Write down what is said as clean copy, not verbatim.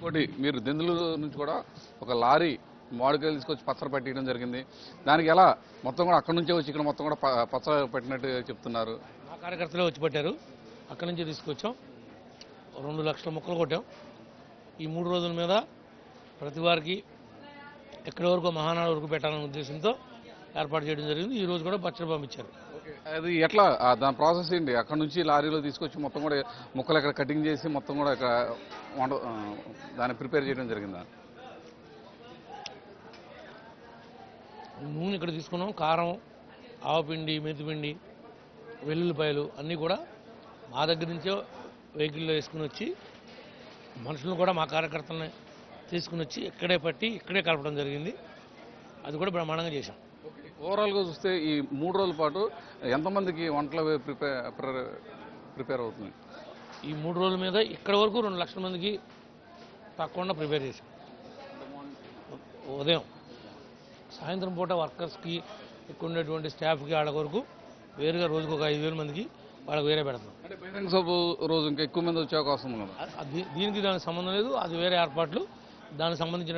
ఇంకోటి మీరు దెందులూరు నుంచి కూడా ఒక లారీ మామిడికాయలు తీసుకొచ్చి పచ్చడి పెట్టడం జరిగింది. దానికి ఎలా మొత్తం కూడా అక్కడ నుంచే వచ్చి ఇక్కడ మొత్తం కూడా పచ్చడి పెట్టినట్టు చెప్తున్నారు. మా కార్యకర్తలే వచ్చి పెట్టారు. అక్కడి నుంచి తీసుకొచ్చాం. 2 లక్షల మొక్కలు కొట్టాం. ఈ 3 రోజుల మీద ప్రతి వారికి ఎక్కడి వరకు మహానాడు వరకు పెట్టాలనే ఉద్దేశంతో ఏర్పాటు చేయడం జరిగింది. ఈ రోజు కూడా పచ్చడి పంపించారు. అది ఎట్లా దాని ప్రాసెస్ ఏంటి? అక్కడ నుంచి లారీలో తీసుకొచ్చి మొత్తం కూడా ముక్కలు ఇక్కడ కటింగ్ చేసి మొత్తం కూడా ఇక్కడ దాన్ని ప్రిపేర్ చేయడం జరిగిందా? నూనె ఇక్కడ తీసుకున్నాం. కారం, ఆవపిండి, మెంతిపిండి, వెల్లుల్లిపాయలు అన్నీ కూడా మా దగ్గర నుంచే వెహికల్లో వేసుకుని వచ్చి మనుషులను కూడా మా కార్యకర్తలని తీసుకుని వచ్చి ఇక్కడే పట్టి ఇక్కడే కలపడం జరిగింది. అది కూడా బ్రహ్మాండంగా చేశాం. ఓవరాల్గా చూస్తే ఈ 3 రోజుల పాటు ఎంతమందికి వంటలు ప్రిపేర్ అవుతుంది? ఈ 3 రోజుల మీద ఇక్కడ వరకు 2 లక్షల మందికి తప్పకుండా ప్రిపేర్ చేశాం. ఉదయం సాయంత్రం పూట వర్కర్స్కి ఇక్కడ ఉండేటువంటి స్టాఫ్కి ఆడ వరకు వేరుగా రోజుకు ఒక 5,000 మందికి వాళ్ళకి వేరే పెడతాం. అంటే బహిరంగ సభ రోజు ఇంకా ఎక్కువ మంది వచ్చే అవకాశం ఉంది కదా? దీనికి దానికి సంబంధం లేదు. అది వేరే ఏర్పాట్లు. దానికి సంబంధించిన